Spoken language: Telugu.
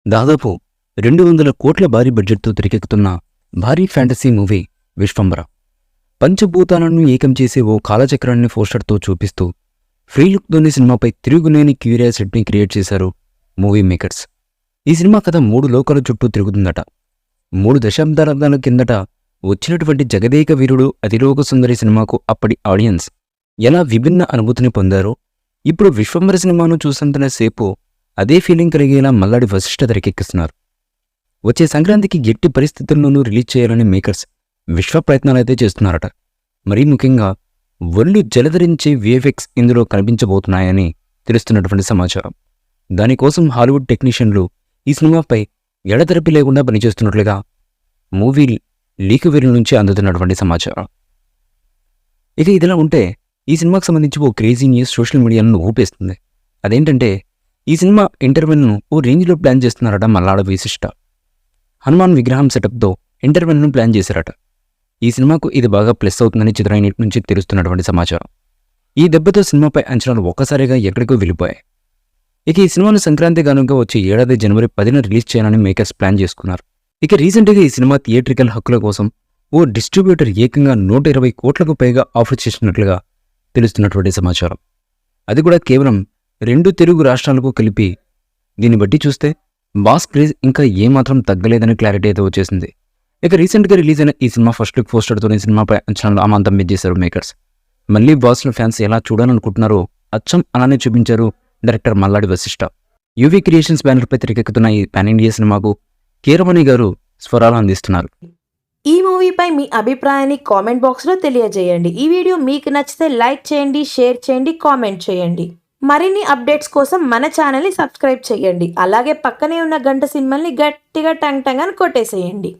దాదాపు 200 కోట్ల భారీ బడ్జెట్తో తెరకెక్కుతున్న భారీ ఫ్యాంటసీ మూవీ విశ్వంబర. పంచభూతాలను ఏకం చేసే ఓ కాలచక్రాన్ని పోస్టర్తో చూపిస్తూ ఫ్రీ లుక్తోని సినిమాపై తిరుగులేని క్యూరియాసిటీని క్రియేట్ చేశారు మూవీ మేకర్స్. ఈ సినిమా కథ 3 లోకాల చుట్టూ తిరుగుతుందట. 3 దశాబ్దాల కిందట వచ్చినటువంటి జగదేక వీరుడు అతిలోక సుందరి సినిమాకు అప్పటి ఆడియన్స్ ఎలా విభిన్న అనుభూతిని పొందారో ఇప్పుడు విశ్వంబర సినిమాను చూసంతనే సేపు అదే ఫీలింగ్ కలిగేలా మల్లాడి వశిష్ఠ తెరకెక్కిస్తున్నారు. వచ్చే సంక్రాంతికి ఎట్టి పరిస్థితుల్లోనూ రిలీజ్ చేయాలని మేకర్స్ విశ్వ ప్రయత్నాలైతే చేస్తున్నారట. మరీ ముఖ్యంగా ఒళ్ళు జలధరించే విఎఫ్ఎక్స్ ఇందులో కనిపించబోతున్నాయని తెలుస్తున్నటువంటి సమాచారం. దానికోసం హాలీవుడ్ టెక్నీషియన్లు ఈ సినిమాపై ఎడతెరపి లేకుండా పనిచేస్తున్నట్లుగా మూవీ లీక్ వేల నుంచి అందుతున్నటువంటి సమాచారం. ఇక ఇదిలా ఉంటే ఈ సినిమాకు సంబంధించి ఓ క్రేజీ న్యూస్ సోషల్ మీడియాను ఊపేస్తుంది. అదేంటంటే ఈ సినిమా ఇంటర్వెల్ను ఓ రేంజ్లో ప్లాన్ చేస్తున్నారట మల్లాడ వశిష్ఠ. హనుమాన్ విగ్రహం సెటప్తో ఇంటర్వెల్ను ప్లాన్ చేశారట. ఈ సినిమాకు ఇది బాగా ప్లస్ అవుతుందని చిత్రయూనిట్ నుంచి తెలుస్తున్నటువంటి సమాచారం. ఈ దెబ్బతో సినిమాపై అంచనాలు ఒక్కసారిగా ఎక్కడికో వెళ్ళిపోయాయి. ఇక ఈ సినిమాను సంక్రాంతి గానుగా వచ్చే ఏడాది జనవరి 10న రిలీజ్ చేయాలని మేకర్స్ ప్లాన్ చేసుకున్నారు. ఇక రీసెంట్గా ఈ సినిమా థియేట్రికల్ హక్కుల కోసం ఓ డిస్ట్రిబ్యూటర్ ఏకంగా 120 కోట్లకు పైగా ఆఫర్ చేసినట్లుగా తెలుస్తున్నటువంటి సమాచారం. అది కూడా కేవలం 2 తెలుగు రాష్ట్రాలకు కలిపి. దీన్ని బట్టి చూస్తే బాస్ క్రేజ్ ఇంకా ఏమాత్రం తగ్గలేదని క్లారిటీ అయితే వచ్చేసింది. ఇక రీసెంట్గా రిలీజ్ అయిన ఈ సినిమా ఫస్ట్ లుక్ పోస్టర్తోనే సినిమాపై అంచనాలు అమాంతం పెంచేశారు మేకర్స్. మళ్ళీ బాస్ల ఫ్యాన్స్ ఎలా చూడాలనుకుంటున్నారో అచ్చం అలానే చూపించారు director Malladi Vashishta. UV creations బ్యానర్పై తెరకెక్కుతున్న ఈ పాన్ ఇండియా సినిమాకు కీరవాణి గారు స్వరాలు అందిస్తున్నారు. ఈ మూవీపై మీ అభిప్రాయాన్ని కామెంట్ బాక్స్లో తెలియజేయండి. ఈ వీడియో మీకు నచ్చితే లైక్ చేయండి, షేర్ చేయండి, కామెంట్ చేయండి. మరిన్ని అప్డేట్స్ కోసం మన ఛానల్ని సబ్స్క్రైబ్ చేయండి. అలాగే పక్కనే ఉన్న గంట సింబల్ని గట్టిగా టంగ్ టంగ్ అని కొట్టేసేయండి.